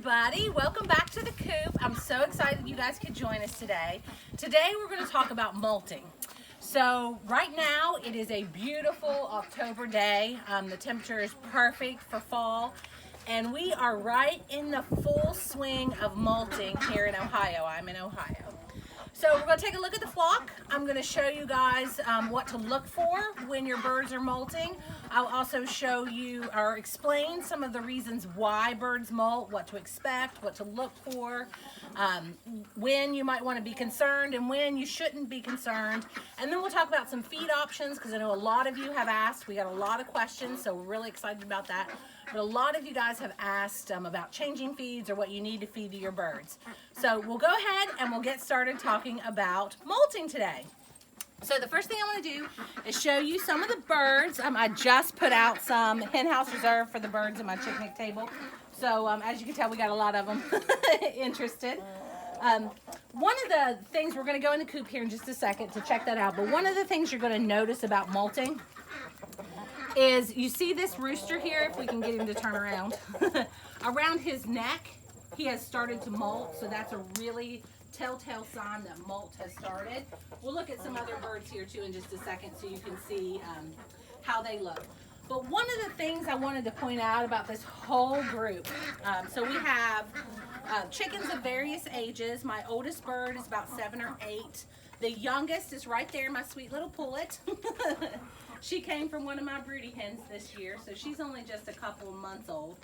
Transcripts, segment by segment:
everybody. Welcome back to the Coop. I'm so excited you guys could join us today. Today we're going to talk about molting. So right now it is a beautiful October day. The temperature is perfect for fall and we are right in the full swing of molting here in Ohio. I'm in Ohio. So we're going to take a look at the flock. I'm going to show you guys what to look for when your birds are molting. I'll also show you or explain some of the reasons why birds molt, what to expect, what to look for, when you might want to be concerned and when you shouldn't be concerned. And then we'll talk about some feed options because I know a lot of you have asked. We got a lot of questions, so we're really excited about that. But a lot of you guys have asked about changing feeds or what you need to feed to your birds. So we'll go ahead and we'll get started talking about molting today. So the first thing I want to do is show you some of the birds. I just put out some Hen House Reserve for the birds in my picnic table. So as you can tell, we got a lot of them interested. One of the things, we're going to go in the coop here in just a second to check that out, but one of the things you're going to notice about molting is you see this rooster here, if we can get him to turn around, around his neck, he has started to molt, so that's a really telltale sign that molt has started. We'll look at some other birds here too in just a second so you can see how they look. But one of the things I wanted to point out about this whole group, so we have chickens of various ages. My oldest bird is about 7 or 8. The youngest is right there, my sweet little pullet. She came from one of my broody hens this year, so she's only just a couple of months old.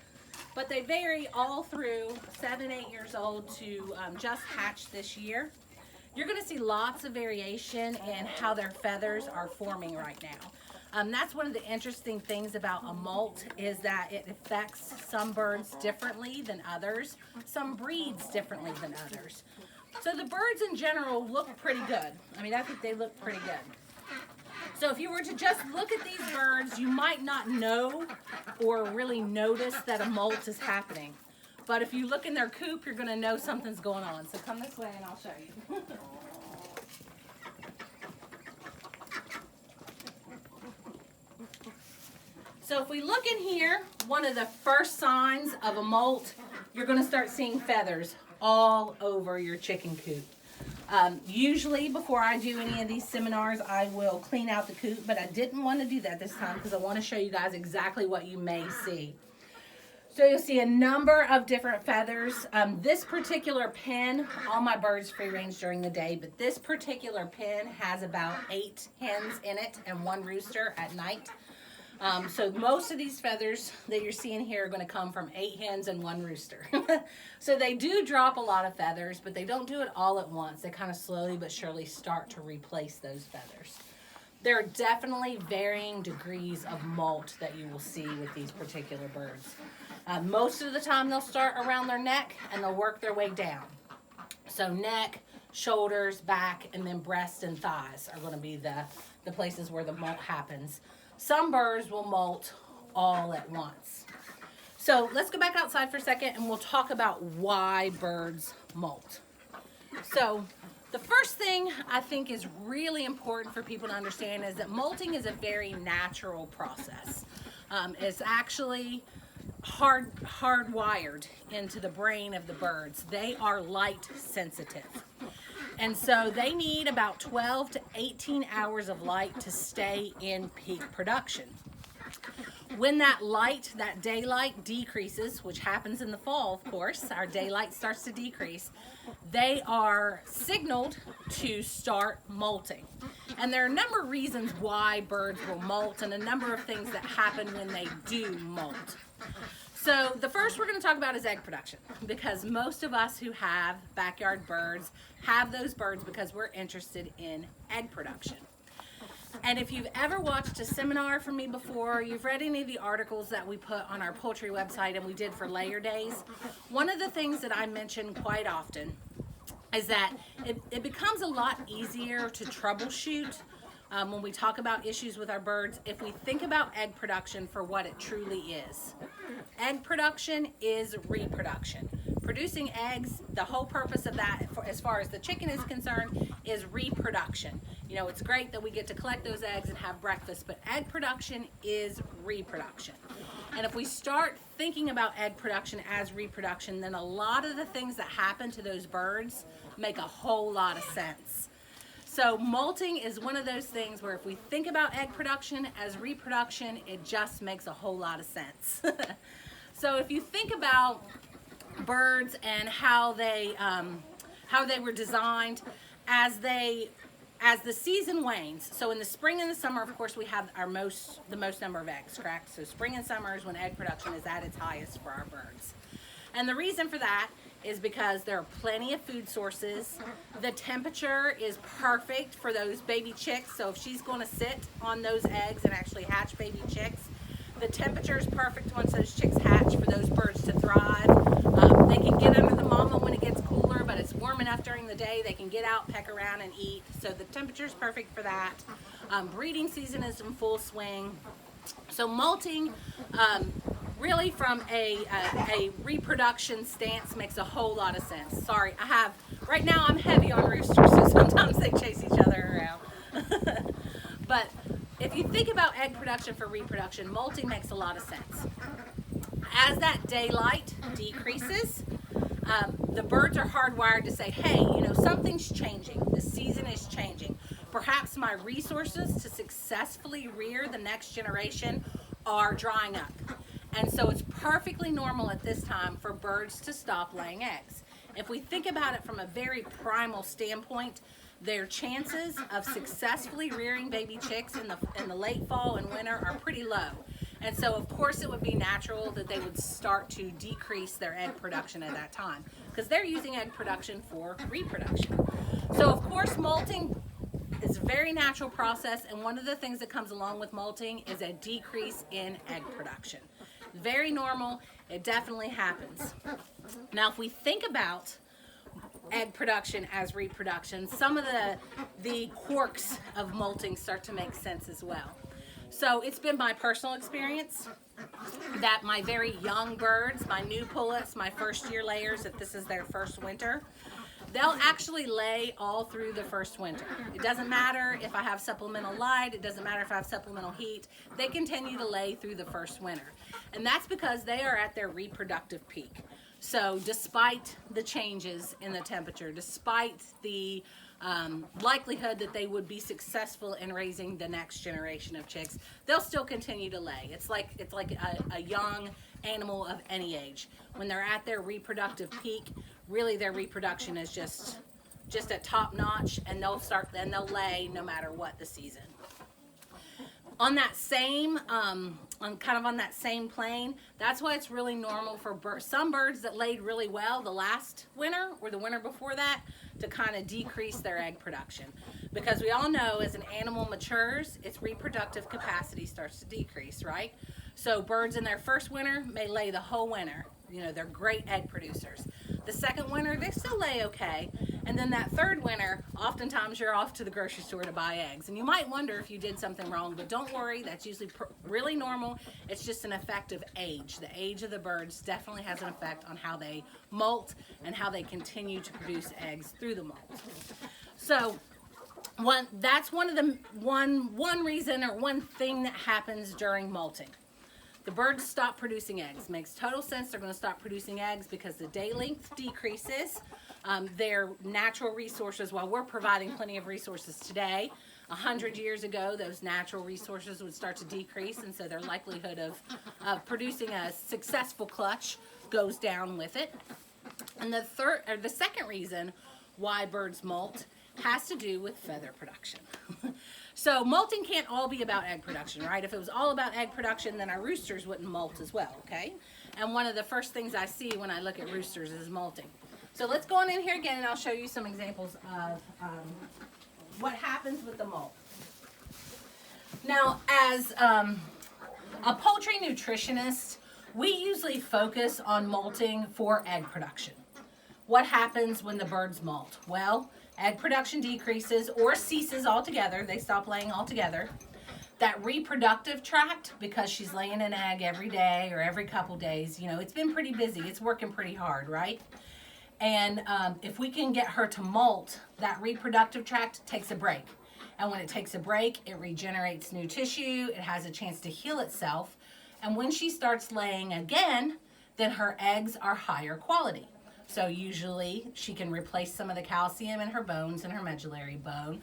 But they vary all through 7, 8 years old to just hatched this year. You're going to see lots of variation in how their feathers are forming right now. That's one of the interesting things about a molt is that it affects some birds differently than others, some breeds differently than others. So the birds in general look pretty good. I mean, I think they look pretty good. So if you were to just look at these birds, you might not know or really notice that a molt is happening. But if you look in their coop, you're going to know something's going on. So come this way and I'll show you. So if we look in here, one of the first signs of a molt, you're going to start seeing feathers all over your chicken coop. Usually before I do any of these seminars, I will clean out the coop, but I didn't want to do that this time because I want to show you guys exactly what you may see. So you'll see a number of different feathers. This particular pen, all my birds free range during the day, but this particular pen has about 8 hens in it and 1 rooster at night. So most of these feathers that you're seeing here are going to come from 8 hens and 1 rooster. So they do drop a lot of feathers, but they don't do it all at once. They kind of slowly but surely start to replace those feathers. There are definitely varying degrees of molt that you will see with these particular birds. Most of the time they'll start around their neck and they'll work their way down. So neck, shoulders, back, and then breast and thighs are going to be the places where the molt happens. Some birds will molt all at once. So let's go back outside for a second and we'll talk about why birds molt. So the first thing I think is really important for people to understand is that molting is a very natural process. It's actually hardwired into the brain of the birds. They are light sensitive. And so they need about 12 to 18 hours of light to stay in peak production. When that light, that daylight decreases, which happens in the fall, of course, our daylight starts to decrease, they are signaled to start molting. And there are a number of reasons why birds will molt and a number of things that happen when they do molt. So the first we're going to talk about is egg production, because most of us who have backyard birds have those birds because we're interested in egg production. And if you've ever watched a seminar from me before, you've read any of the articles that we put on our poultry website and we did for layer days, one of the things that I mention quite often is that it becomes a lot easier to troubleshoot when we talk about issues with our birds if we think about egg production for what it truly is. Egg production is reproduction. Producing eggs, the whole purpose of that, as far as the chicken is concerned, is reproduction. You know, it's great that we get to collect those eggs and have breakfast, but egg production is reproduction. And if we start thinking about egg production as reproduction, then a lot of the things that happen to those birds make a whole lot of sense. So molting is one of those things where if we think about egg production as reproduction, it just makes a whole lot of sense. So if you think about birds and how they were designed as the season wanes. So in the spring and the summer, of course, we have the most number of eggs, correct? So spring and summer is when egg production is at its highest for our birds. And the reason for that is because there are plenty of food sources. The temperature is perfect for those baby chicks. So if she's going to sit on those eggs and actually hatch baby chicks, the temperature is perfect once those chicks hatch for those birds to thrive. They can get under the mama when it gets cooler, but it's warm enough during the day. They can get out, peck around, and eat. So the temperature is perfect for that. Breeding season is in full swing. So molting, really from a reproduction stance, makes a whole lot of sense. Sorry, right now I'm heavy on roosters, so sometimes they chase each other around. But if you think about egg production for reproduction, molting makes a lot of sense. As that daylight decreases, the birds are hardwired to say, hey, something's changing. The season is changing. Perhaps my resources to successfully rear the next generation are drying up. And so it's perfectly normal at this time for birds to stop laying eggs. If we think about it from a very primal standpoint, their chances of successfully rearing baby chicks in the late fall and winter are pretty low. And so of course it would be natural that they would start to decrease their egg production at that time because they're using egg production for reproduction. So of course molting is a very natural process, and one of the things that comes along with molting is a decrease in egg production. Very normal, it definitely happens. Now if we think about egg production as reproduction, some of the quirks of molting start to make sense as well. So it's been my personal experience that my very young birds, my new pullets, my first year layers, if this is their first winter, they'll actually lay all through the first winter. It doesn't matter if I have supplemental light, it doesn't matter if I have supplemental heat, they continue to lay through the first winter. And that's because they are at their reproductive peak. So despite the changes in the temperature, despite the likelihood that they would be successful in raising the next generation of chicks, they'll still continue to lay. It's like a young animal of any age. When they're at their reproductive peak, really their reproduction is just at top notch, and they'll lay no matter what the season. On that same on that same plane, that's why it's really normal for some birds that laid really well the last winter or the winter before that to kind of decrease their egg production, because we all know as an animal matures, its reproductive capacity starts to decrease, right? So birds in their first winter may lay the whole winter. They're great egg producers. The second winter, they still lay okay. And then that third winter, oftentimes you're off to the grocery store to buy eggs. And you might wonder if you did something wrong, but don't worry, that's usually really normal. It's just an effect of age. The age of the birds definitely has an effect on how they molt and how they continue to produce eggs through the molt. So that's one reason or one thing that happens during molting. The birds stop producing eggs. Makes total sense. They're going to stop producing eggs because the day length decreases. Their natural resources, while we're providing plenty of resources today, 100 years ago, those natural resources would start to decrease, and so their likelihood of producing a successful clutch goes down with it. And the second reason why birds molt has to do with feather production. So molting can't all be about egg production, right? If it was all about egg production, then our roosters wouldn't molt as well, okay? And one of the first things I see when I look at roosters is molting. So let's go on in here again and I'll show you some examples of what happens with the molt. Now, as a poultry nutritionist, we usually focus on molting for egg production. What happens when the birds molt? Well, egg production decreases or ceases altogether. They stop laying altogether. That reproductive tract, because she's laying an egg every day or every couple days, it's been pretty busy. It's working pretty hard, right? And if we can get her to molt, that reproductive tract takes a break. And when it takes a break, it regenerates new tissue. It has a chance to heal itself. And when she starts laying again, then her eggs are higher quality. So usually she can replace some of the calcium in her bones and her medullary bone.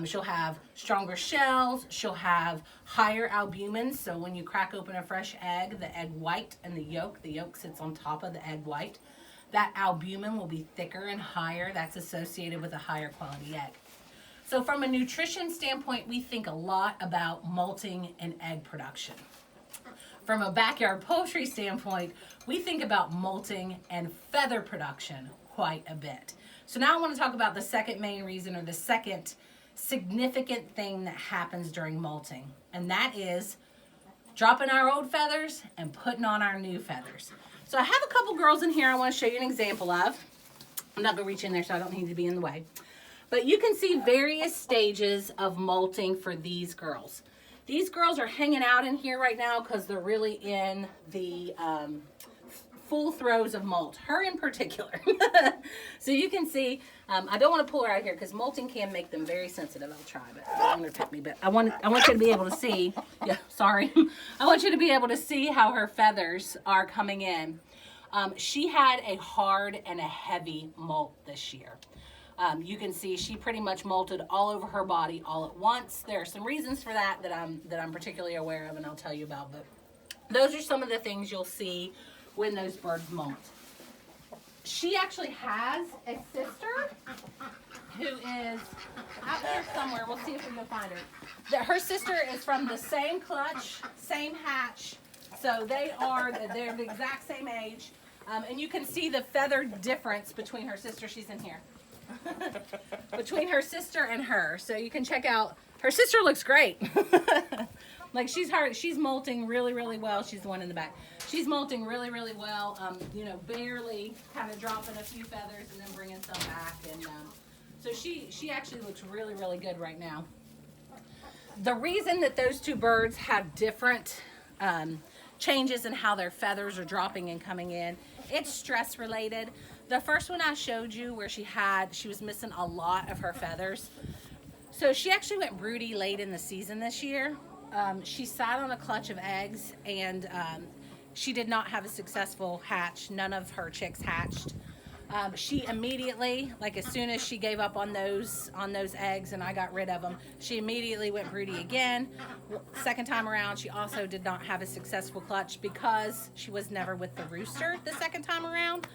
She'll have stronger shells. She'll have higher albumin. So when you crack open a fresh egg, the egg white and the yolk sits on top of the egg white. That albumin will be thicker and higher. That's associated with a higher quality egg. So from a nutrition standpoint, we think a lot about molting and egg production. From a backyard poultry standpoint, we think about molting and feather production quite a bit. So now I want to talk about the second main reason, or the second significant thing that happens during molting, and that is dropping our old feathers and putting on our new feathers. So I have a couple girls in here I want to show you an example of. I'm not going to reach in there, so I don't need to be in the way. But you can see various stages of molting for these girls. These girls are hanging out in here right now because they're really in the full throes of molt. Her in particular. So you can see, I don't want to pull her out here because molting can make them very sensitive. I'll try, but I'm going to tip me. But I want you to be able to see. Yeah, sorry. I want you to be able to see how her feathers are coming in. She had a hard and a heavy molt this year. You can see she pretty much molted all over her body all at once. There are some reasons for that I'm particularly aware of, and I'll tell you about. But those are some of the things you'll see when those birds molt. She actually has a sister who is out here somewhere. We'll see if we can find her. Her sister is from the same clutch, same hatch, so they're the exact same age. And you can see the feather difference between her sister. She's in here. Between her sister and her, so you can check out. Her sister looks great. Like she's molting really, really well. She's the one in the back. She's molting really, really well. Barely kind of dropping a few feathers and then bringing some back, and so she actually looks really, really good right now. The reason that those two birds have different changes in how their feathers are dropping and coming in, it's stress related. The first one I showed you where she was missing a lot of her feathers. So she actually went broody late in the season this year. She sat on a clutch of eggs, and she did not have a successful hatch. None of her chicks hatched. She immediately, like as soon as she gave up on those eggs and I got rid of them, she immediately went broody again. Second time around, she also did not have a successful clutch because she was never with the rooster the second time around.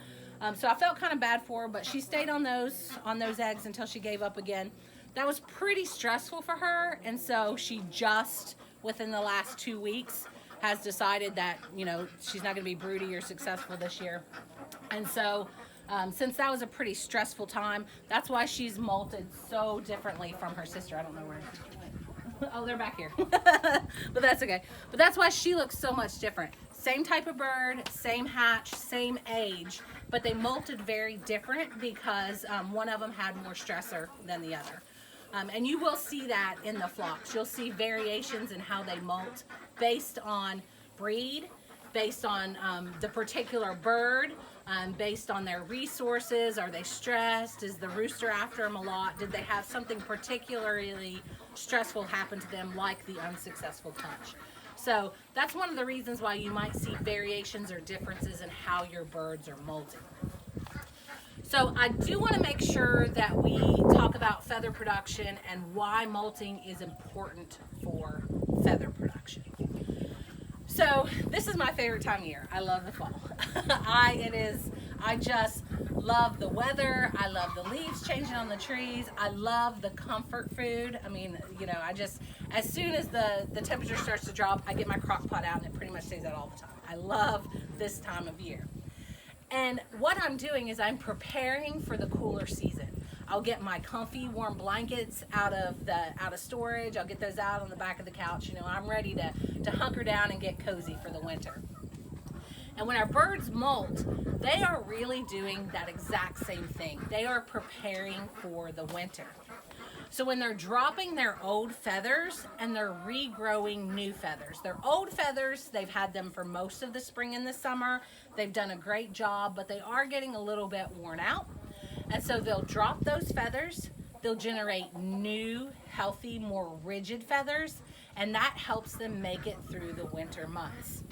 So I felt kind of bad for her, but she stayed on those eggs until she gave up again. That was pretty stressful for her, and so she just, within the last 2 weeks, has decided that, she's not going to be broody or successful this year. And so, since that was a pretty stressful time, that's why she's molted so differently from her sister. I don't know where she went. Oh, they're back here. But that's okay. But that's why she looks so much different. Same type of bird, same hatch, same age, but they molted very different because one of them had more stressor than the other. And you will see that in the flocks. You'll see variations in how they molt based on breed, based on the particular bird, based on their resources. Are they stressed? Is the rooster after them a lot? Did they have something particularly stressful happen to them, like the unsuccessful clutch? So that's one of the reasons why you might see variations or differences in how your birds are molting. So I do want to make sure that we talk about feather production and why molting is important for feather production. So this is my favorite time of year. I love the fall. I just love the weather. I love the leaves changing on the trees. I love the comfort food. I mean, as soon as the temperature starts to drop, I get my crock pot out and it pretty much stays out all the time. I love this time of year. And what I'm doing is I'm preparing for the cooler season. I'll get my comfy warm blankets out of storage. I'll get those out on the back of the couch. I'm ready to hunker down and get cozy for the winter. And when our birds molt, they are really doing that exact same thing. They are preparing for the winter. So when they're dropping their old feathers and they're regrowing new feathers. Their old feathers, they've had them for most of the spring and the summer. They've done a great job, but they are getting a little bit worn out. And so they'll drop those feathers. They'll generate new, healthy, more rigid feathers, and that helps them make it through the winter months.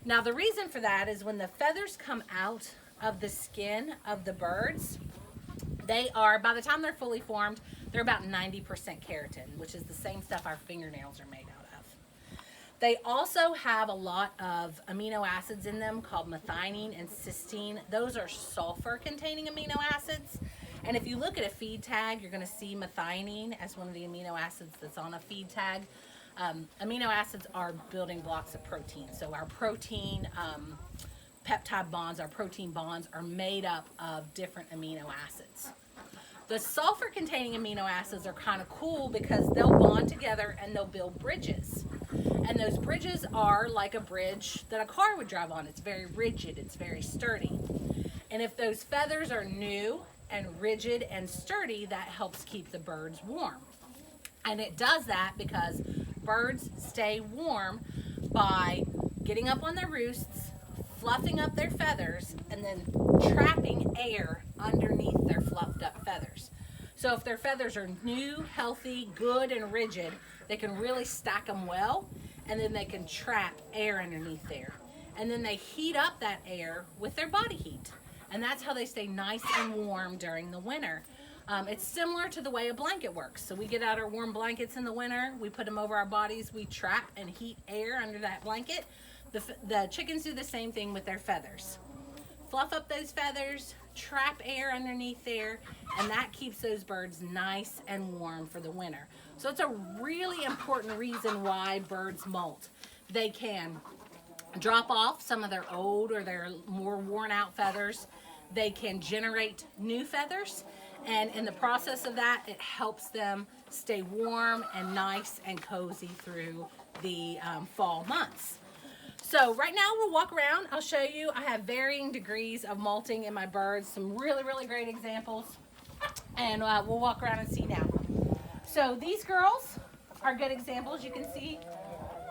Now the reason for that is when the feathers come out of the skin of the birds, they are, by the time they're fully formed, they're about 90% keratin, which is the same stuff our fingernails are made out of. They also have a lot of amino acids in them called methionine and cysteine. Those are sulfur-containing amino acids. And if you look at a feed tag, you're going to see methionine as one of the amino acids that's on a feed tag. Amino acids are building blocks of protein. So our protein peptide bonds, our protein bonds, are made up of different amino acids. The sulfur-containing amino acids are kind of cool because they'll bond together and they'll build bridges. And those bridges are like a bridge that a car would drive on. It's very rigid, it's very sturdy. And if those feathers are new and rigid and sturdy, that helps keep the birds warm. And it does that because birds stay warm by getting up on their roosts, fluffing up their feathers, and then trapping air underneath their fluffed up feathers. So if their feathers are new, healthy, good, and rigid, they can really stack them well, and then they can trap air underneath there. And then they heat up that air with their body heat. And that's how they stay nice and warm during the winter. It's similar to the way a blanket works. So we get out our warm blankets in the winter, we put them over our bodies, we trap and heat air under that blanket. The chickens do the same thing with their feathers. Fluff up those feathers, trap air underneath there, and that keeps those birds nice and warm for the winter. So it's a really important reason why birds molt. They can drop off some of their old or their more worn out feathers. They can generate new feathers, and in the process of that, it helps them stay warm and nice and cozy through the fall months. So right now we'll walk around. I'll show you. I have varying degrees of molting in my birds, some really, really great examples, and we'll walk around and see now. So these girls are good examples. You can see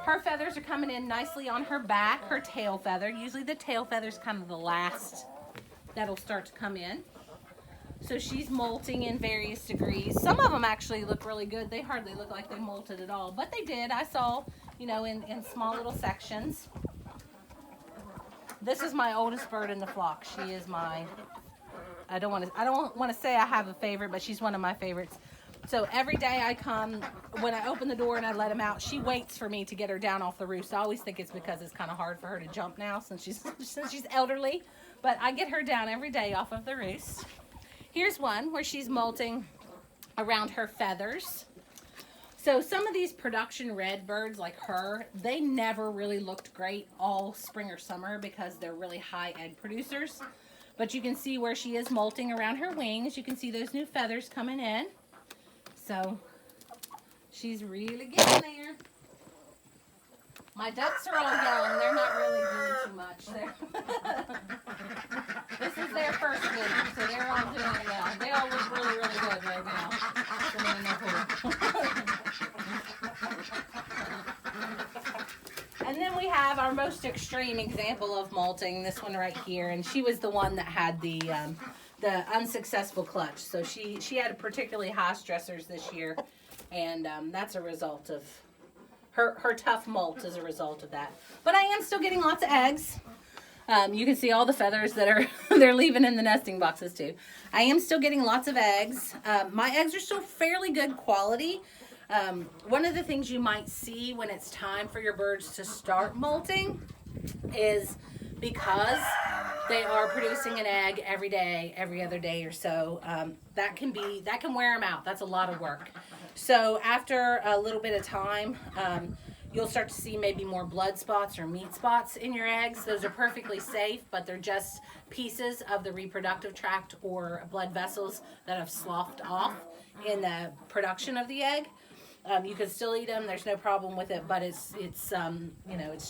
her feathers are coming in nicely on her back, her tail feather. Usually the tail feather is kind of the last that'll start to come in. So she's molting in various degrees. Some of them actually look really good. They hardly look like they molted at all, but they did. I saw, you know, in small little sections. This is my oldest bird in the flock. She is my, I don't want to say I have a favorite, but she's one of my favorites. So every day I come, when I open the door and I let him out, she waits for me to get her down off the roost. I always think it's because it's kind of hard for her to jump now since she's elderly. But I get her down every day off of the roost. Here's one where she's molting around her feathers. So some of these production red birds like her, they never really looked great all spring or summer because they're really high egg producers. But you can see where she is molting around her wings. You can see those new feathers coming in. So she's really getting there. My ducks are all young. They're not really doing too much. This is their first winter, so they're all doing well. They all look really, really good right now. And then we have our most extreme example of molting, this one right here. And she was the one that had the unsuccessful clutch. So she had particularly high stressors this year, and that's a result of her tough molt as a result of that. But I am still getting lots of eggs. You can see all the feathers that are they're leaving in the nesting boxes too. I am still getting lots of eggs. My eggs are still fairly good quality. One of the things you might see when it's time for your birds to start molting is because they are producing an egg every day, every other day or so, that can wear them out. That's a lot of work. So after a little bit of time, you'll start to see maybe more blood spots or meat spots in your eggs. Those are perfectly safe, but they're just pieces of the reproductive tract or blood vessels that have sloughed off in the production of the egg. You can still eat them. There's no problem with it, but it's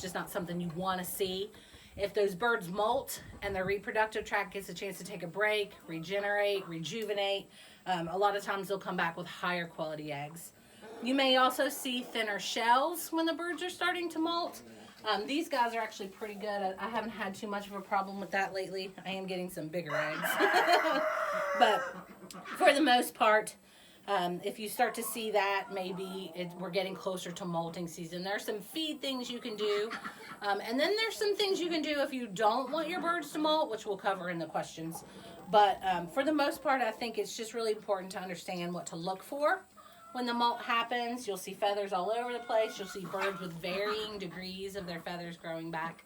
just not something you want to see. If those birds molt and their reproductive tract gets a chance to take a break, regenerate, rejuvenate, a lot of times they'll come back with higher quality eggs. You may also see thinner shells when the birds are starting to molt. These guys are actually pretty good. I haven't had too much of a problem with that lately. I am getting some bigger eggs. But for the most part, If you start to see that, maybe we're getting closer to molting season. There's some feed things you can do. And then there's some things you can do if you don't want your birds to molt, which we'll cover in the questions. But for the most part, I think it's just really important to understand what to look for when the molt happens. You'll see feathers all over the place. You'll see birds with varying degrees of their feathers growing back.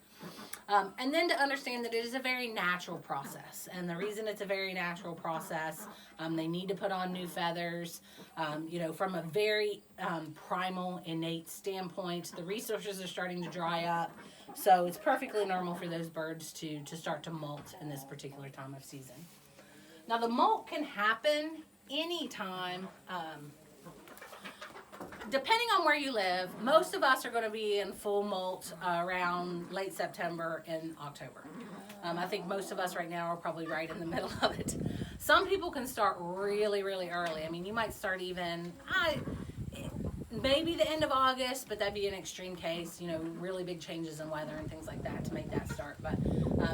And then to understand that it is a very natural process. And the reason it's a very natural process, they need to put on new feathers. You know, from a very primal, innate standpoint, the resources are starting to dry up. So it's perfectly normal for those birds to start to molt in this particular time of season. Now the molt can happen anytime. Depending on where you live, most of us are going to be in full molt around late September and October. I think most of us right now are probably right in the middle of it. Some people can start really, really early. I mean, you might start even maybe the end of August, but that'd be an extreme case, you know, really big changes in weather and things like that to make that start. But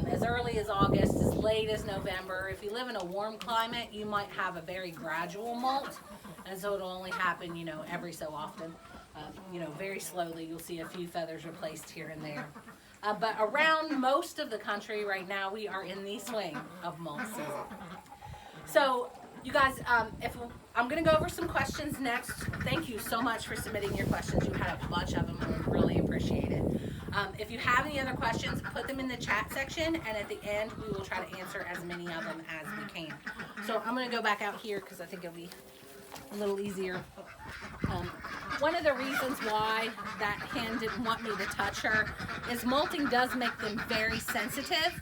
as early as August, as late as November. If you live in a warm climate, you might have a very gradual molt. And so it'll only happen, you know, every so often. You know, very slowly you'll see a few feathers replaced here and there. But around most of the country right now, we are in the swing of molt season. So, you guys, I'm going to go over some questions next. Thank you so much for submitting your questions. You had a bunch of them, and we really appreciate it. If you have any other questions, put them in the chat section, and at the end, we will try to answer as many of them as we can. So I'm going to go back out here because I think it'll be a little easier. One of the reasons why that hen didn't want me to touch her is molting does make them very sensitive.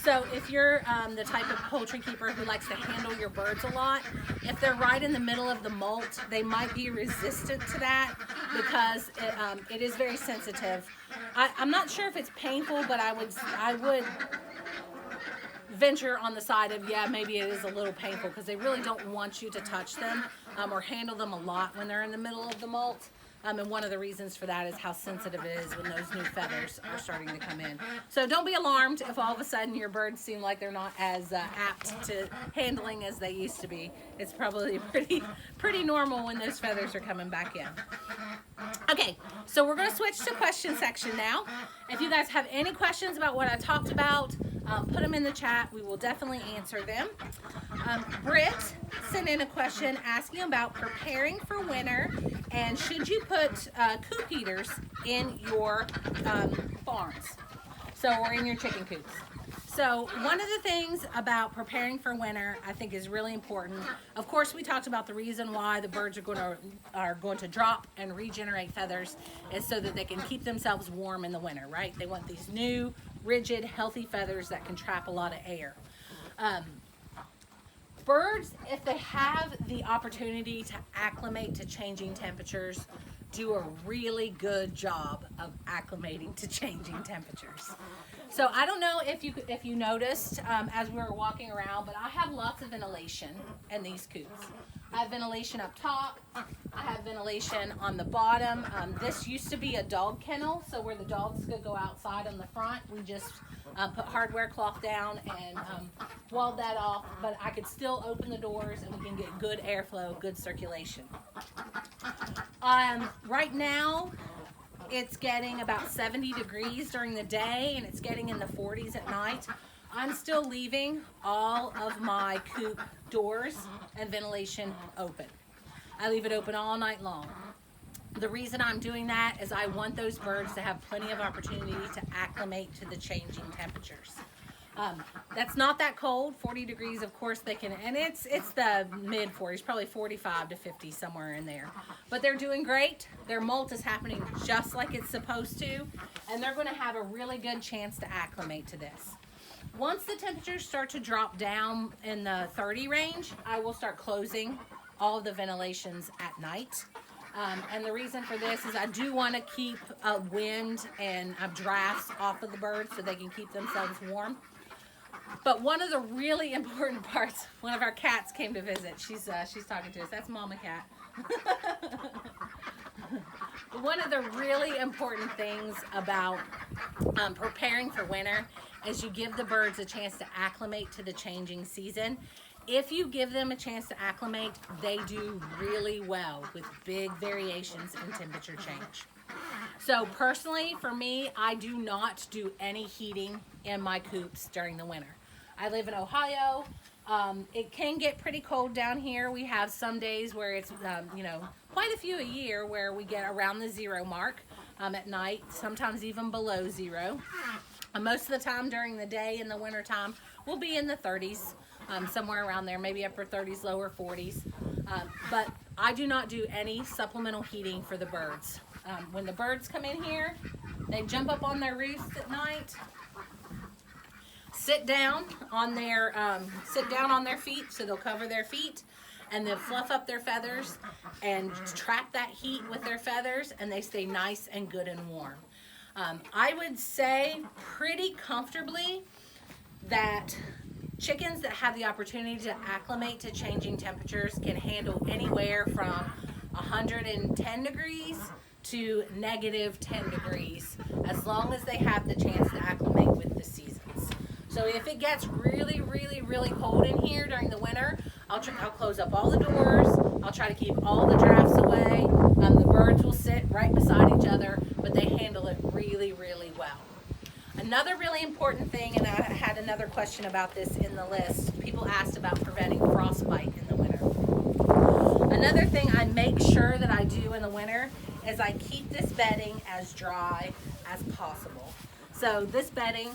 So if you're the type of poultry keeper who likes to handle your birds a lot, if they're right in the middle of the molt, they might be resistant to that because it is very sensitive. I'm not sure if it's painful, but I would venture on the side of, yeah, maybe it is a little painful because they really don't want you to touch them or handle them a lot when they're in the middle of the molt. And one of the reasons for that is how sensitive it is when those new feathers are starting to come in. So don't be alarmed if all of a sudden your birds seem like they're not as apt to handling as they used to be. It's probably pretty normal when those feathers are coming back in. Okay, so we're going to switch to question section now. If you guys have any questions about what I talked about, put them in the chat. We will definitely answer them. Britt sent in a question asking about preparing for winter and should you put coop heaters in your barns, or in your chicken coops. So one of the things about preparing for winter I think is really important. Of course, we talked about the reason why the birds are going to drop and regenerate feathers is so that they can keep themselves warm in the winter, right? They want these new, rigid, healthy feathers that can trap a lot of air. Birds, if they have the opportunity to acclimate to changing temperatures, do a really good job of acclimating to changing temperatures. So I don't know if you noticed as we were walking around, but I have lots of ventilation in these coops. I have ventilation up top. I have ventilation on the bottom. This used to be a dog kennel, so where the dogs could go outside on the front, we just put hardware cloth down and walled that off, but I could still open the doors and we can get good airflow, good circulation. Right now, it's getting about 70 degrees during the day and it's getting in the 40s at night. I'm still leaving all of my coop doors and ventilation open. I leave it open all night long. The reason I'm doing that is I want those birds to have plenty of opportunity to acclimate to the changing temperatures. That's not that cold, 40 degrees, of course they can, and it's the mid 40s, probably 45 to 50, somewhere in there. But they're doing great. Their molt is happening just like it's supposed to, and they're going to have a really good chance to acclimate to this. Once the temperatures start to drop down in the 30 range, I will start closing all of the ventilations at night. And the reason for this is I do want to keep wind and drafts off of the birds so they can keep themselves warm. But one of the really important parts, one of our cats came to visit. She's talking to us. That's Mama Cat. One of the really important things about preparing for winter is you give the birds a chance to acclimate to the changing season. If you give them a chance to acclimate, they do really well with big variations in temperature change. So personally, for me, I do not do any heating in my coops during the winter. I live in Ohio. It can get pretty cold down here. We have some days where it's, quite a few a year where we get around the 0 mark at night, sometimes even below 0. Most of the time during the day in the winter time, we'll be in the 30s, somewhere around there, maybe upper 30s, lower 40s. But I do not do any supplemental heating for the birds. When the birds come in here, they jump up on their roosts at night, sit down on their feet, so they'll cover their feet, and they'll fluff up their feathers and trap that heat with their feathers, and they stay nice and good and warm. I would say pretty comfortably that chickens that have the opportunity to acclimate to changing temperatures can handle anywhere from 110 degrees to -10 degrees, as long as they have the chance to acclimate with the seasons. So if it gets really, really, really cold in here during the winter, I'll close up all the doors. I'll try to keep all the drafts away. The birds will sit right beside each other, but they handle it really, really well. Another really important thing, and I had another question about this in the list, people asked about preventing frostbite in the winter. Another thing I make sure that I do in the winter is I keep this bedding as dry as possible. So this bedding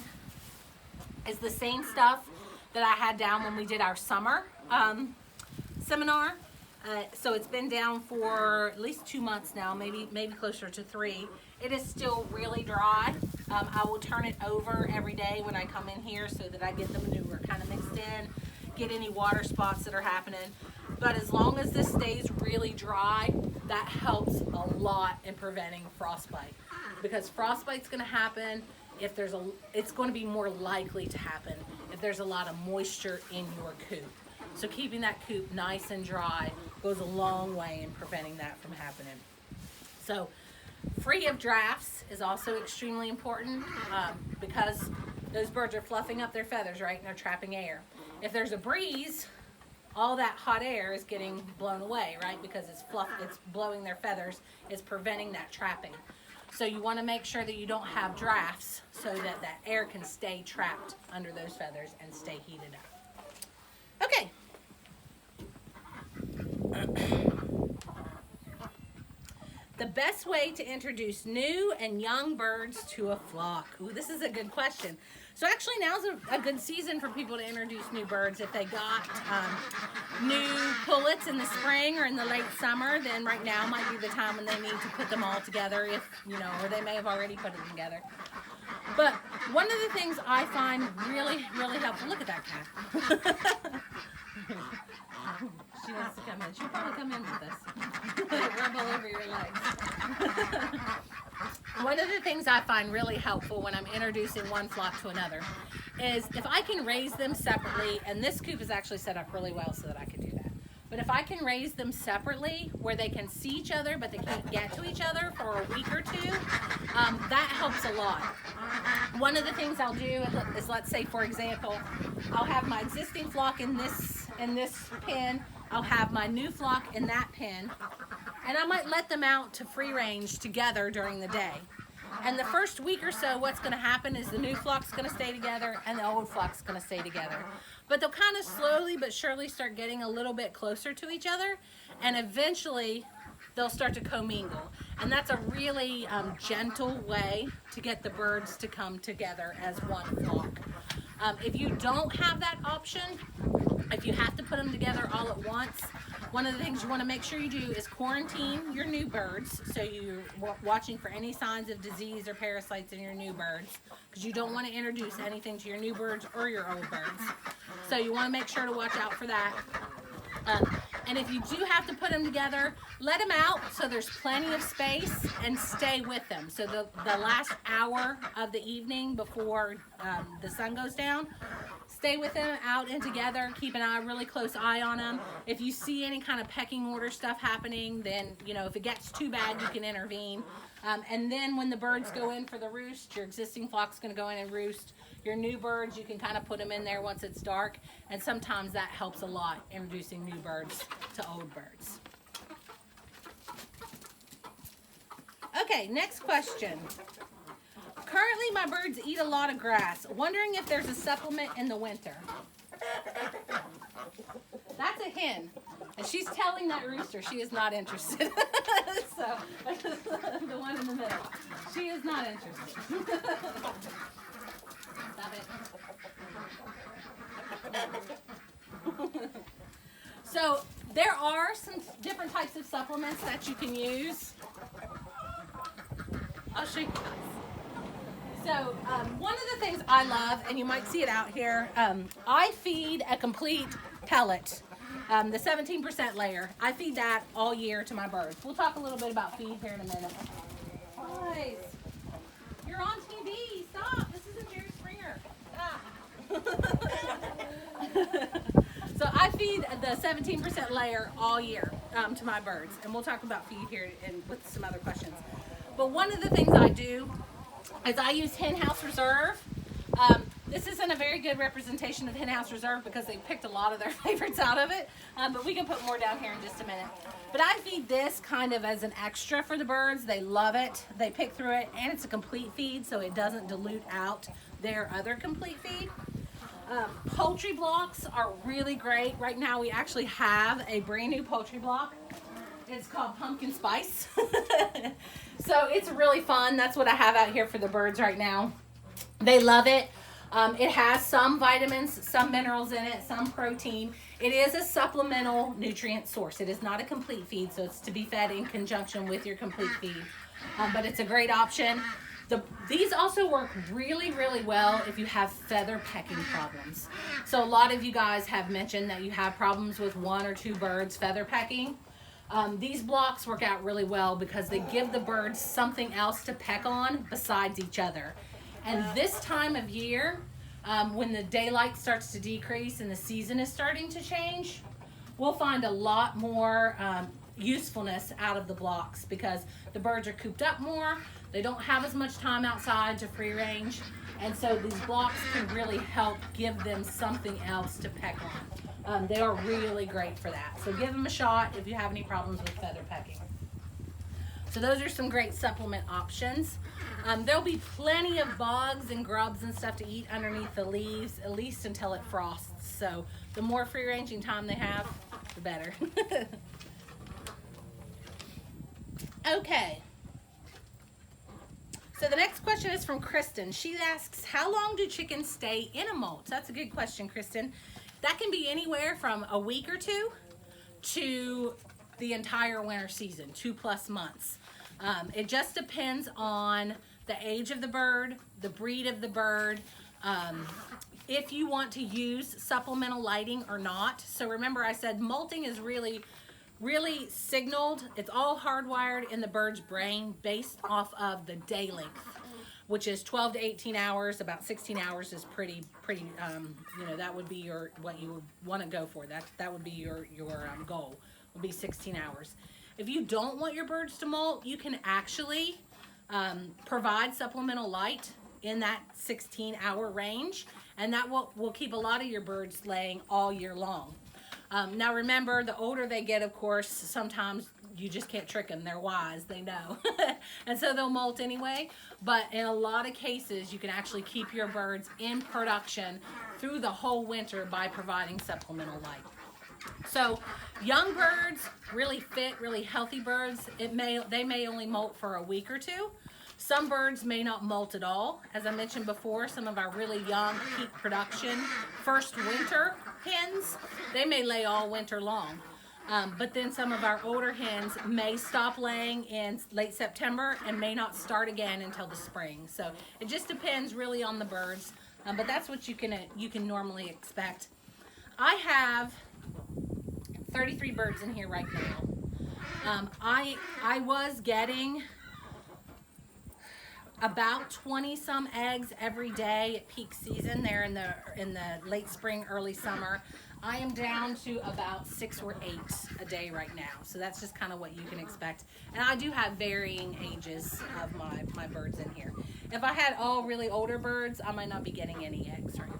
is the same stuff that I had down when we did our summer seminar. So it's been down for at least 2 months now, maybe closer to 3. It is still really dry. I will turn it over every day when I come in here so that I get the manure kind of mixed in, get any water spots that are happening. But as long as this stays really dry, that helps a lot in preventing frostbite. Because frostbite's going to happen if it's going to be more likely to happen if there's a lot of moisture in your coop. So keeping that coop nice and dry goes a long way in preventing that from happening. So free of drafts is also extremely important because those birds are fluffing up their feathers, right, and they're trapping air. If there's a breeze, all that hot air is getting blown away, right, because it's blowing their feathers, it's preventing that trapping. So you want to make sure that you don't have drafts so that that air can stay trapped under those feathers and stay heated up. Okay. The best way to introduce new and young birds to a flock. Ooh, this is a good question. So actually now's a good season for people to introduce new birds. If they got new pullets in the spring or in the late summer, then right now might be the time when they need to put them all together, or they may have already put them together. But one of the things I find really, really helpful, look at that cat. She wants to come in. She'll probably come in with us. Rub all over your legs. One of the things I find really helpful when I'm introducing one flock to another is if I can raise them separately, and this coop is actually set up really well so that I can do that. But if I can raise them separately where they can see each other but they can't get to each other for a week or two, that helps a lot. One of the things I'll do is, let's say for example, I'll have my existing flock in this pen, I'll have my new flock in that pen, and I might let them out to free range together during the day. And the first week or so, what's going to happen is the new flock's going to stay together and the old flock's going to stay together. But they'll kind of slowly but surely start getting a little bit closer to each other, and eventually they'll start to commingle. And that's a really gentle way to get the birds to come together as one flock. If you don't have that option, if you have to put them together all at once, one of the things you want to make sure you do is quarantine your new birds, so you're watching for any signs of disease or parasites in your new birds, because you don't want to introduce anything to your new birds or your old birds. So you want to make sure to watch out for that. And if you do have to put them together, let them out so there's plenty of space and stay with them. So the last hour of the evening before the sun goes down, stay with them out and together. Keep a really close eye on them. If you see any kind of pecking order stuff happening, then, if it gets too bad, you can intervene. And then when the birds go in for the roost, your existing flock's going to go in and roost. Your new birds, you can kind of put them in there once it's dark, and sometimes that helps a lot introducing new birds to old birds. Okay, next question. Currently, my birds eat a lot of grass. Wondering if there's a supplement in the winter. That's a hen, and she's telling that rooster she is not interested. So, the one in the middle, she is not interested. Stop it. So there are some different types of supplements that you can use. I'll show you guys. So one of the things I love, and you might see it out here, I feed a complete pellet, the 17% layer. I feed that all year to my birds. We'll talk a little bit about feed here in a minute. Guys, you're on TV. Stop. This isn't Jerry Springer. Stop. So I feed the 17% layer all year to my birds, and we'll talk about feed here and with some other questions. But one of the things I do is I use Hen House Reserve. This isn't a very good representation of Hen House Reserve because they picked a lot of their favorites out of it, but we can put more down here in just a minute. But I feed this kind of as an extra for the birds. They love it. They pick through it, and it's a complete feed, so it doesn't dilute out their other complete feed. Poultry blocks are really great. Right now we actually have a brand new poultry block. It's called Pumpkin Spice. So it's really fun. That's what I have out here for the birds right now. They love it. It has some vitamins, some minerals in it, some protein. It is a supplemental nutrient source. It is not a complete feed, so it's to be fed in conjunction with your complete feed. But it's a great option. These also work really, really well if you have feather pecking problems. So a lot of you guys have mentioned that you have problems with one or two birds feather pecking. These blocks work out really well because they give the birds something else to peck on besides each other. And this time of year, when the daylight starts to decrease and the season is starting to change, we'll find a lot more usefulness out of the blocks because the birds are cooped up more. They don't have as much time outside to free range. And so these blocks can really help give them something else to peck on. They are really great for that. So give them a shot if you have any problems with feather pecking. So those are some great supplement options. There'll be plenty of bugs and grubs and stuff to eat underneath the leaves, at least until it frosts. So the more free ranging time they have, the better. Okay. So the next question is from Kristen. She asks, how long do chickens stay in a molt? That's a good question, Kristen. That can be anywhere from a week or two to the entire winter season, 2+ months. It just depends on the age of the bird, the breed of the bird, if you want to use supplemental lighting or not. So remember I said molting is really signaled. It's all hardwired in the bird's brain based off of the day length, which is 12 to 18 hours. About 16 hours is pretty you know, that would be what you would want to go for. That would be your goal, would be 16 hours. If you don't want your birds to molt, you can actually provide supplemental light in that 16-hour range, and that will keep a lot of your birds laying all year long. Now remember, the older they get, of course, sometimes you just can't trick them. They're wise, they know. And so they'll molt anyway. But in a lot of cases, you can actually keep your birds in production through the whole winter by providing supplemental light. So young birds, really fit, really healthy birds, they may only molt for a week or two. Some birds may not molt at all. As I mentioned before, some of our really young peak production first winter hens, they may lay all winter long. But then some of our older hens may stop laying in late September and may not start again until the spring. So it just depends really on the birds, but that's what you can normally expect. I have 33 birds in here right now. I was getting about 20 some eggs every day at peak season there in the late spring, early summer. I am down to about 6 or 8 a day right now. So that's just kind of what you can expect. And I do have varying ages of my birds in here. If I had all really older birds, I might not be getting any eggs right now.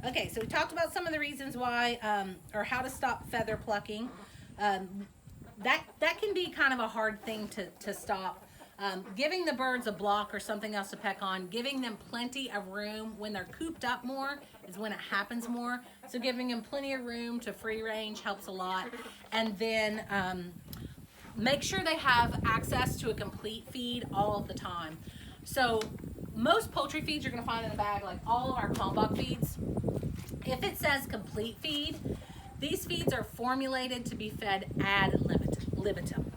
Okay, so we talked about some of the reasons why, or how to stop feather plucking. That can be kind of a hard thing to stop. Giving the birds a block or something else to peck on, giving them plenty of room. When they're cooped up more is when it happens more. So giving them plenty of room to free range helps a lot. And then make sure they have access to a complete feed all of the time. So most poultry feeds you're going to find in the bag, like all of our Kalmbach feeds, if it says complete feed, these feeds are formulated to be fed ad libitum.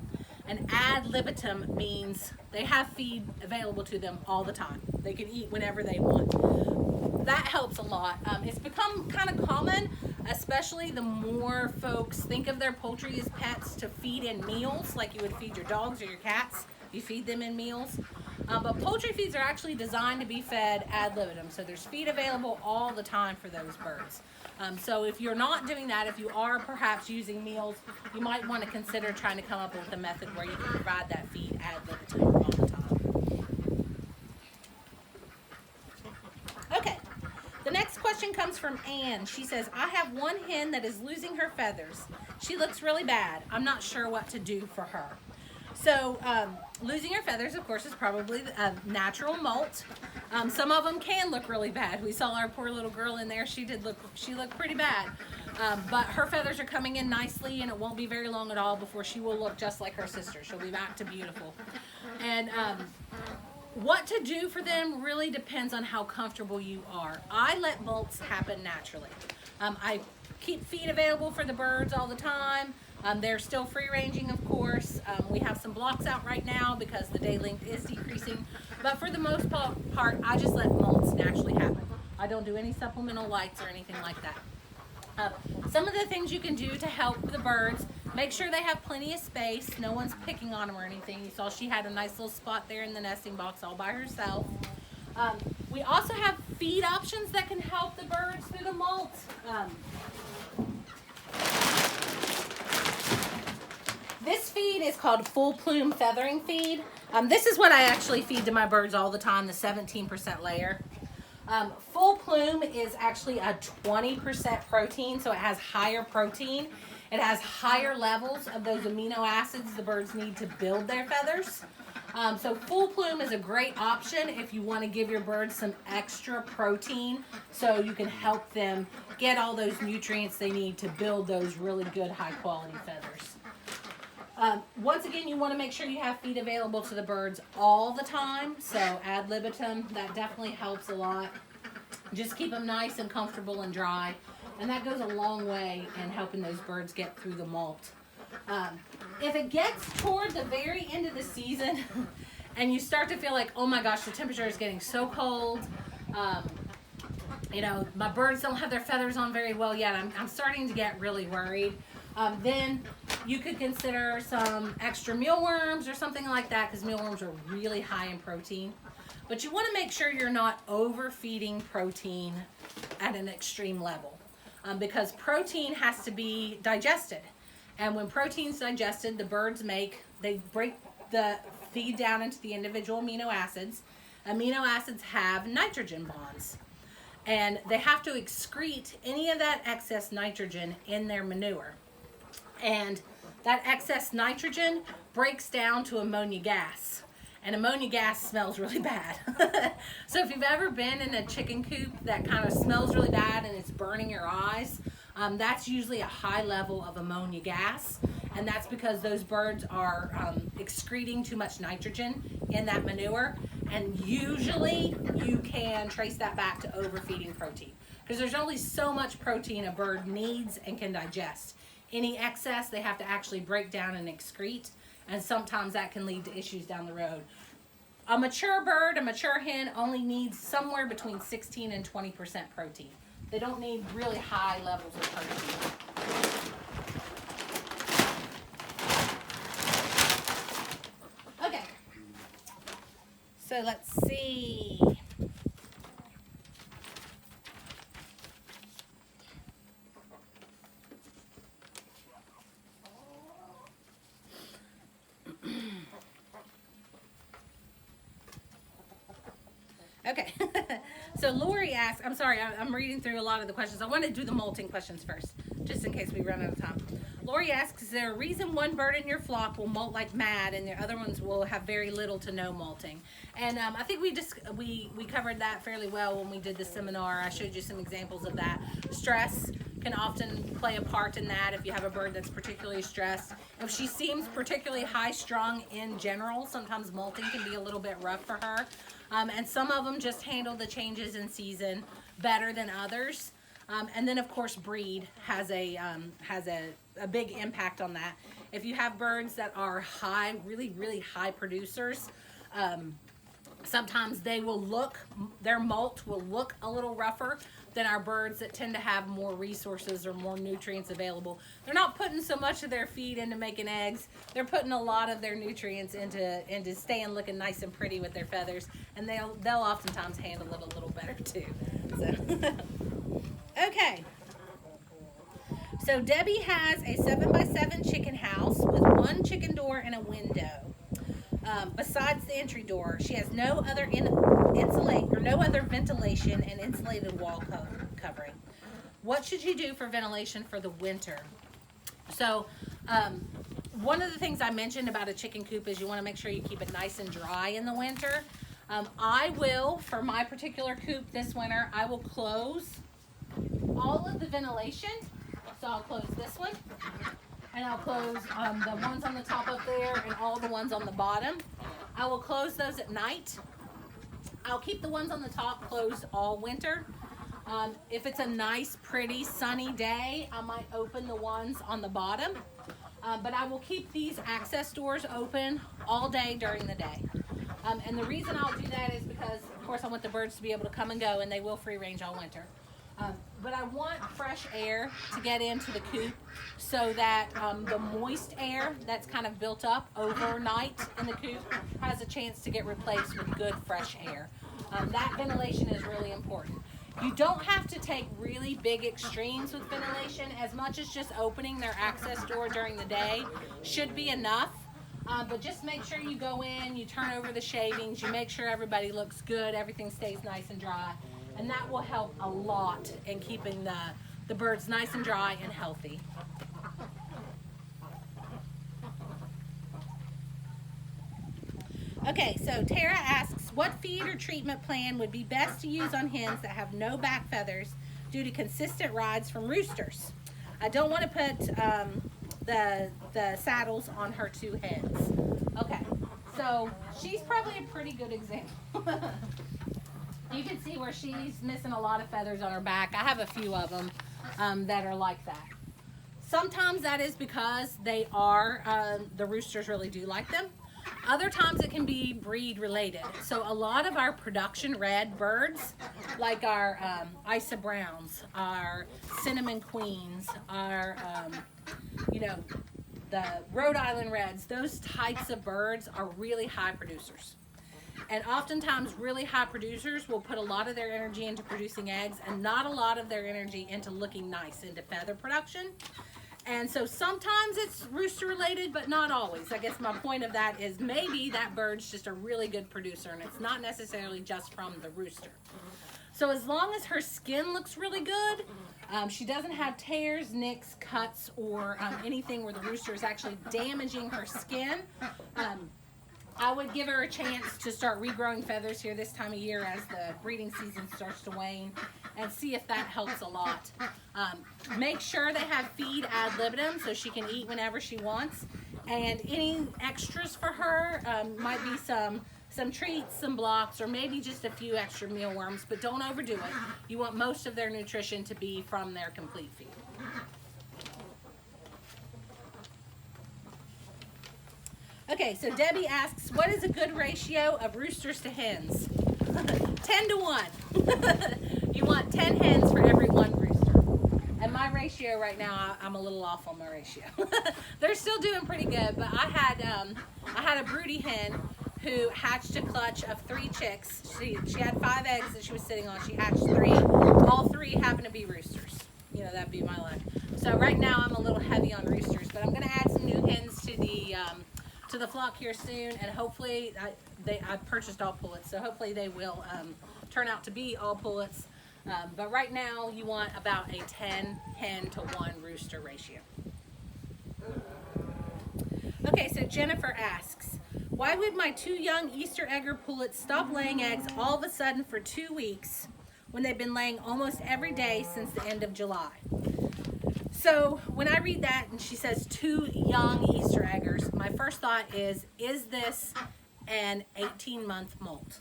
And ad libitum means they have feed available to them all the time. They can eat whenever they want. That helps a lot. It's become kind of common, especially the more folks think of their poultry as pets, to feed in meals, like you would feed your dogs or your cats. You feed them in meals. But poultry feeds are actually designed to be fed ad libitum. So there's feed available all the time for those birds. So if you're not doing that, if you are perhaps using meals, you might want to consider trying to come up with a method where you can provide that feed ad libitum all the time. Okay, the next question comes from Anne. She says, I have one hen that is losing her feathers. She looks really bad. I'm not sure what to do for her. So losing her feathers, of course, is probably a natural molt. Some of them can look really bad. We saw our poor little girl in there. She looked pretty bad. But her feathers are coming in nicely, and it won't be very long at all before she will look just like her sister. She'll be back to beautiful. And what to do for them really depends on how comfortable you are. I let molts happen naturally. I keep feed available for the birds all the time. They're still free ranging, of course. We have some blocks out right now because the day length is decreasing. But for the most part, I just let molts naturally happen. I don't do any supplemental lights or anything like that. Some of the things you can do to help the birds, make sure they have plenty of space. No one's picking on them or anything. You saw she had a nice little spot there in the nesting box all by herself. We also have feed options that can help the birds through the molt. This feed is called full plume feathering feed. This is what I actually feed to my birds all the time, the 17% layer. Full plume is actually a 20% protein, so it has higher protein. It has higher levels of those amino acids the birds need to build their feathers. So full plume is a great option if you want to give your birds some extra protein so you can help them get all those nutrients they need to build those really good high quality feathers. Once again, you want to make sure you have feed available to the birds all the time. So ad libitum, that definitely helps a lot. Just keep them nice and comfortable and dry. And that goes a long way in helping those birds get through the molt. If it gets toward the very end of the season and you start to feel like, oh my gosh, the temperature is getting so cold, you know, my birds don't have their feathers on very well yet, I'm starting to get really worried. Then you could consider some extra mealworms or something like that, because mealworms are really high in protein. But you want to make sure you're not overfeeding protein at an extreme level, because protein has to be digested. And when protein's digested, the birds they break the feed down into the individual amino acids. Amino acids have nitrogen bonds, and they have to excrete any of that excess nitrogen in their manure. And that excess nitrogen breaks down to ammonia gas. And ammonia gas smells really bad. So if you've ever been in a chicken coop that kind of smells really bad and it's burning your eyes, that's usually a high level of ammonia gas. And that's because those birds are excreting too much nitrogen in that manure. And usually you can trace that back to overfeeding protein, because there's only so much protein a bird needs and can digest. Any excess they have to actually break down and excrete, and sometimes that can lead to issues down the road. A mature bird, a mature hen, only needs somewhere between 16 and 20% protein. They don't need really high levels of protein. So let's see. Okay, so Lori asks, I'm sorry, I'm reading through a lot of the questions. I want to do the molting questions first, just in case we run out of time. Lori asks, is there a reason one bird in your flock will molt like mad and the other ones will have very little to no molting? And I think we covered that fairly well when we did the seminar. I showed you some examples of that. Stress can often play a part in that if you have a bird that's particularly stressed. If she seems particularly high-strung in general, sometimes molting can be a little bit rough for her. And some of them just handle the changes in season better than others. And then, of course, breed has a big impact on that. If you have birds that are high, really, really high producers, sometimes their molt will look a little rougher than our birds that tend to have more resources or more nutrients available. They're not putting so much of their feed into making eggs. They're putting a lot of their nutrients into staying looking nice and pretty with their feathers, and they'll oftentimes handle it a little better too. So okay. So Debbie has a 7x7 chicken house with one chicken door and a window. Besides the entry door, she has no other ventilation and insulated wall covering. What should you do for ventilation for the winter? So one of the things I mentioned about a chicken coop is you want to make sure you keep it nice and dry in the winter. I will, for my particular coop this winter, I will close all of the ventilation. So I'll close this one, and I'll close the ones on the top up there and all the ones on the bottom. I will close those at night. I'll keep the ones on the top closed all winter. If it's a nice, pretty, sunny day, I might open the ones on the bottom. But I will keep these access doors open all day during the day. And the reason I'll do that is because, of course, I want the birds to be able to come and go, and they will free range all winter. But I want fresh air to get into the coop so that the moist air that's kind of built up overnight in the coop has a chance to get replaced with good fresh air. That ventilation is really important. You don't have to take really big extremes with ventilation. As much as just opening their access door during the day should be enough. But just make sure you go in, you turn over the shavings, you make sure everybody looks good, everything stays nice and dry. And that will help a lot in keeping the birds nice and dry and healthy. Okay, so Tara asks, what feed or treatment plan would be best to use on hens that have no back feathers due to consistent rides from roosters? I don't want to put the saddles on her two hens. Okay, so she's probably a pretty good example. You can see where she's missing a lot of feathers on her back. I have a few of them that are like that. Sometimes that is because they are, the roosters really do like them. Other times it can be breed related. So a lot of our production red birds, like our Isa Browns, our Cinnamon Queens, our, the Rhode Island Reds, those types of birds are really high producers. And oftentimes really high producers will put a lot of their energy into producing eggs and not a lot of their energy into looking nice, into feather production. And so sometimes it's rooster related, but not always. I guess my point of that is maybe that bird's just a really good producer and it's not necessarily just from the rooster. So as long as her skin looks really good, she doesn't have tears, nicks, cuts, or anything where the rooster is actually damaging her skin, I would give her a chance to start regrowing feathers here this time of year as the breeding season starts to wane and see if that helps a lot. Make sure they have feed ad libitum so she can eat whenever she wants. And any extras for her might be some treats, some blocks, or maybe just a few extra mealworms, but don't overdo it. You want most of their nutrition to be from their complete feed. Okay, so Debbie asks, what is a good ratio of roosters to hens? 10 to 1. You want 10 hens for every one rooster. And my ratio right now, I'm a little off on my ratio. They're still doing pretty good, but I had a broody hen who hatched a clutch of 3 chicks. She had 5 eggs that she was sitting on. She hatched 3. All 3 happen to be roosters. You know, that'd be my luck. So right now I'm a little heavy on roosters, but I'm going to add some new hens to the flock here soon, and hopefully I purchased all pullets, so hopefully they will turn out to be all pullets. But right now you want about a 10 hen to 1 rooster ratio. Okay, so Jennifer asks, why would my 2 young Easter egger pullets stop laying eggs all of a sudden for 2 weeks when they've been laying almost every day since the end of July? So when I read that and she says 2 young Easter eggers, my first thought is this an 18-month molt?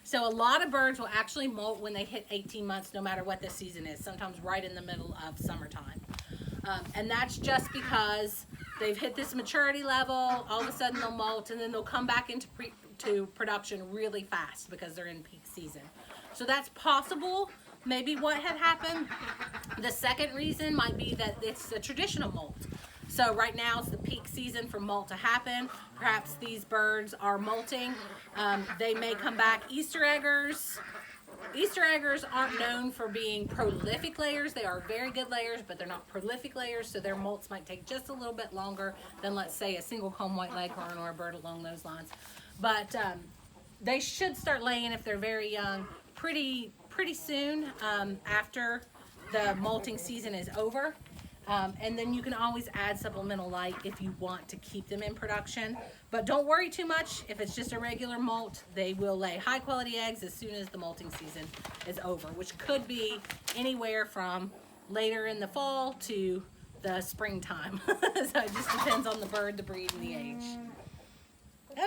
So a lot of birds will actually molt when they hit 18 months, no matter what the season is, sometimes right in the middle of summertime. And that's just because they've hit this maturity level, all of a sudden they'll molt, and then they'll come back into production really fast because they're in peak season. So that's possible, maybe what had happened. The second reason might be that it's a traditional molt. So right now it's the peak season for molt to happen. Perhaps these birds are molting. They may come back. Easter eggers aren't known for being prolific layers. They are very good layers, but they're not prolific layers, so their molts might take just a little bit longer than, let's say, a single comb white leghorn or a bird along those lines. But they should start laying, if they're very young, pretty soon after the molting season is over. And then you can always add supplemental light if you want to keep them in production. But don't worry too much. If it's just a regular molt, they will lay high quality eggs as soon as the molting season is over, which could be anywhere from later in the fall to the springtime. So it just depends on the bird, the breed, and the age.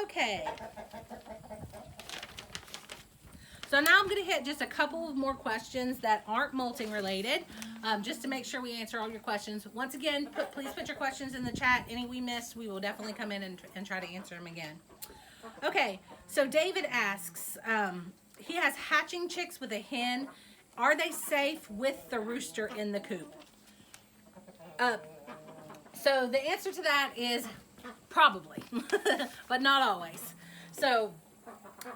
Okay. So now I'm going to hit just a couple of more questions that aren't molting related, just to make sure we answer all your questions. Once again, please put your questions in the chat. Any we missed, we will definitely come in and try to answer them again. Okay, so David asks, he has hatching chicks with a hen. Are they safe with the rooster in the coop? So the answer to that is probably, but not always. So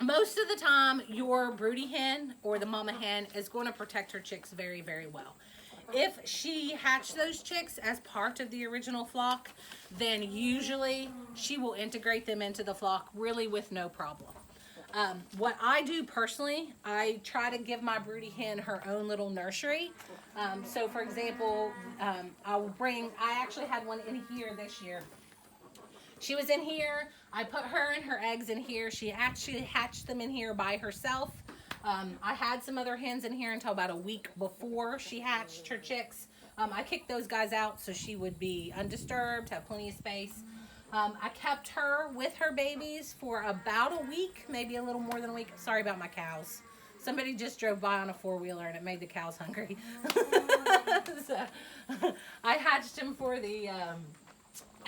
most of the time, your broody hen or the mama hen is going to protect her chicks very, very well. If she hatched those chicks as part of the original flock, then usually she will integrate them into the flock really with no problem. What I do personally, I try to give my broody hen her own little nursery. So for example, I actually had one in here this year. She was in here. I put her and her eggs in here. She actually hatched them in here by herself. I had some other hens in here until about a week before she hatched her chicks. I kicked those guys out so she would be undisturbed, have plenty of space. I kept her with her babies for about a week, maybe a little more than a week. Sorry about my cows. Somebody just drove by on a 4-wheeler and it made the cows hungry. So I hatched them for the...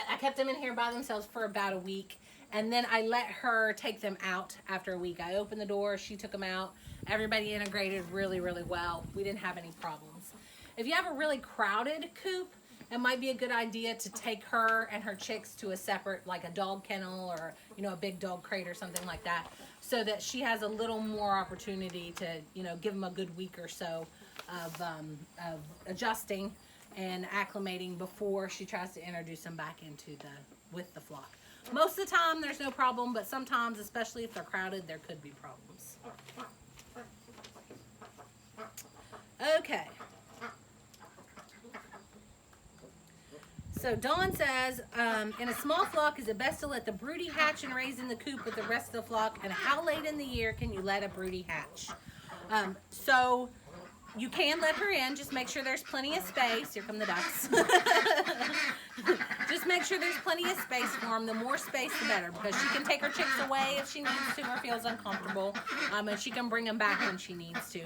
I kept them in here by themselves for about a week, and then I let her take them out after a week. I opened the door, she took them out. Everybody integrated really, really well. We didn't have any problems. If you have a really crowded coop, it might be a good idea to take her and her chicks to a separate, like a dog kennel or, you know, a big dog crate or something like that, so that she has a little more opportunity to, you know, give them a good week or so of adjusting and acclimating before she tries to introduce them back into with the flock. Most of the time there's no problem, but sometimes, especially if they're crowded, there could be problems. Okay. So Dawn says, in a small flock, is it best to let the broody hatch and raise in the coop with the rest of the flock? And how late in the year can you let a broody hatch? So you can let her in. Just make sure there's plenty of space. Here come the ducks. Just make sure there's plenty of space for them. The more space, the better, because she can take her chicks away if she needs to or feels uncomfortable, and she can bring them back when she needs to.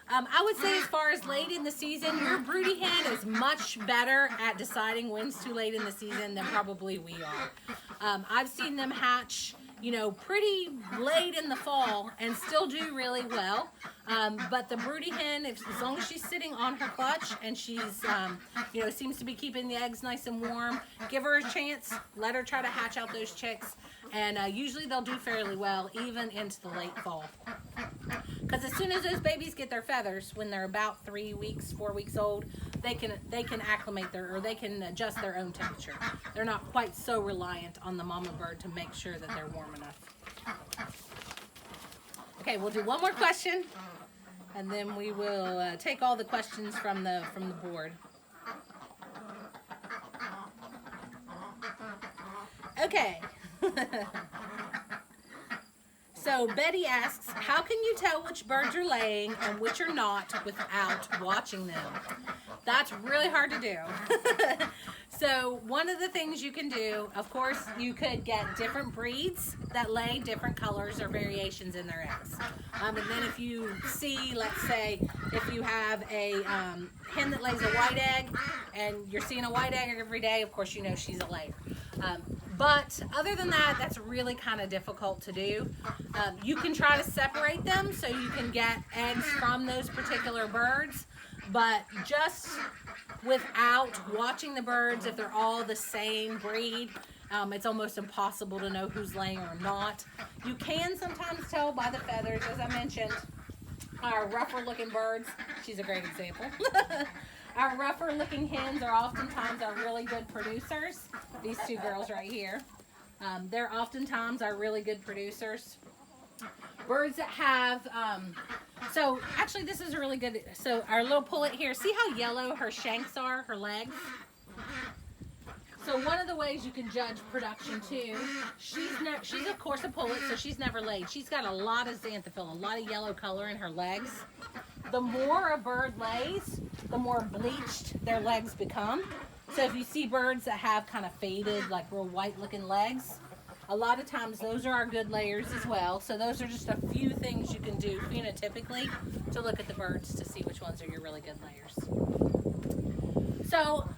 I would say as far as late in the season, your broody hen is much better at deciding when's too late in the season than probably we are. I've seen them hatch you know, pretty late in the fall and still do really well. But the broody hen, as long as she's sitting on her clutch and she's, you know, seems to be keeping the eggs nice and warm, give her a chance, let her try to hatch out those chicks, and usually they'll do fairly well even into the late fall. Because as soon as those babies get their feathers, when they're about 3 weeks, 4 weeks old, they can acclimate they can adjust their own temperature. They're not quite so reliant on the mama bird to make sure that they're warm enough. Okay, we'll do one more question, and then we will take all the questions from the board. Okay. So Betty asks, how can you tell which birds are laying and which are not without watching them? That's really hard to do. So one of the things you can do, of course, you could get different breeds that lay different colors or variations in their eggs. And then if you see, let's say, if you have a hen that lays a white egg and you're seeing a white egg every day, of course you know she's a layer. But other than that, that's really kind of difficult to do. You can try to separate them so you can get eggs from those particular birds, but just without watching the birds, if they're all the same breed, it's almost impossible to know who's laying or not. You can sometimes tell by the feathers, as I mentioned. Our rougher looking birds, she's a great example. Our rougher looking hens are oftentimes our really good producers. These two girls right here. They're oftentimes our really good producers. Birds that have, so actually this is a really good, so our little pullet here, see how yellow her shanks are, her legs? So one of the ways you can judge production too, she's of course a pullet, so she's never laid. She's got a lot of xanthophyll, a lot of yellow color in her legs. The more a bird lays, the more bleached their legs become. So if you see birds that have kind of faded, like real white looking legs, a lot of times those are our good layers as well. So those are just a few things you can do phenotypically to look at the birds to see which ones are your really good layers. So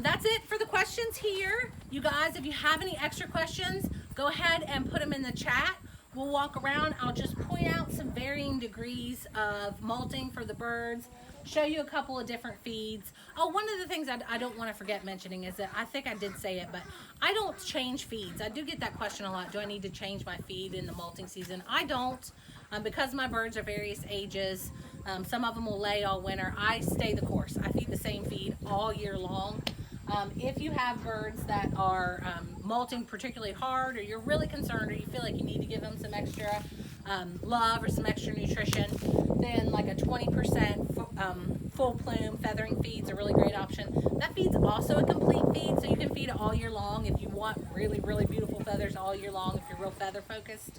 that's it for the questions here. You guys, if you have any extra questions, go ahead and put them in the chat. We'll walk around. I'll just point out some varying degrees of molting for the birds, show you a couple of different feeds. Oh, one of the things I don't want to forget mentioning is that I think I did say it, but I don't change feeds. I do get that question a lot. Do I need to change my feed in the molting season? I don't, because my birds are various ages. Some of them will lay all winter. I stay the course. I feed the same feed all year long. If you have birds that are molting particularly hard, or you're really concerned, or you feel like you need to give them some extra love or some extra nutrition, then like a 20% full plume feathering feed's a really great option. That feed's also a complete feed, so you can feed it all year long if you want really, really beautiful feathers all year long, if you're real feather focused.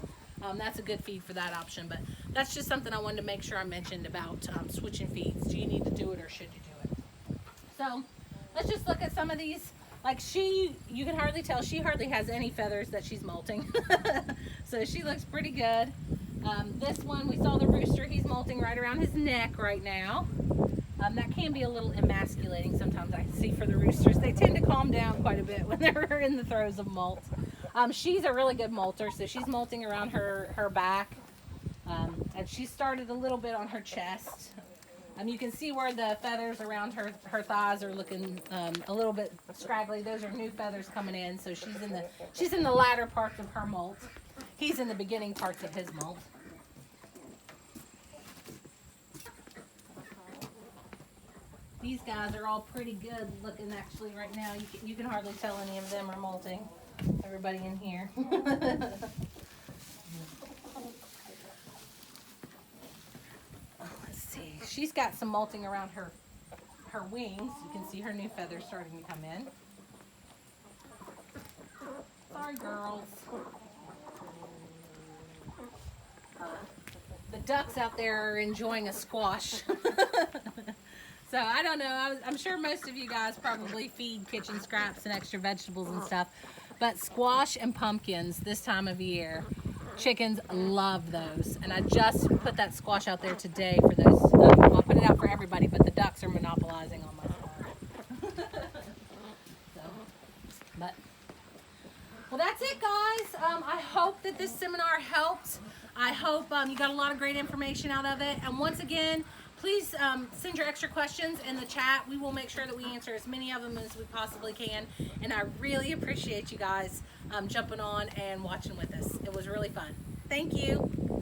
That's a good feed for that option, but that's just something I wanted to make sure I mentioned about switching feeds. Do you need to do it or should you do it? So let's just look at some of these. Like you can hardly tell, she hardly has any feathers that she's molting. So she looks pretty good. This one, we saw the rooster, he's molting right around his neck right now. That can be a little emasculating sometimes, I see, for the roosters. They tend to calm down quite a bit when they're in the throes of molt. She's a really good molter, so she's molting around her back. And she started a little bit on her chest. You can see where the feathers around her thighs are looking a little bit scraggly. Those are new feathers coming in, so she's in the latter parts of her molt. He's in the beginning parts of his molt. These guys are all pretty good looking actually right now. You can hardly tell any of them are molting. Everybody in here. Let's see. She's got some molting around her wings. You can see her new feathers starting to come in. Sorry, girls. The ducks out there are enjoying a squash. So I don't know, I'm sure most of you guys probably feed kitchen scraps and extra vegetables and stuff, but squash and pumpkins this time of year, chickens love those. And I just put that squash out there today for those. I'll put it out for everybody, but the ducks are monopolizing on my farm. Well, that's it, guys. I hope that this seminar helped. I hope you got a lot of great information out of it. And once again, please send your extra questions in the chat. We will make sure that we answer as many of them as we possibly can. And I really appreciate you guys jumping on and watching with us. It was really fun. Thank you.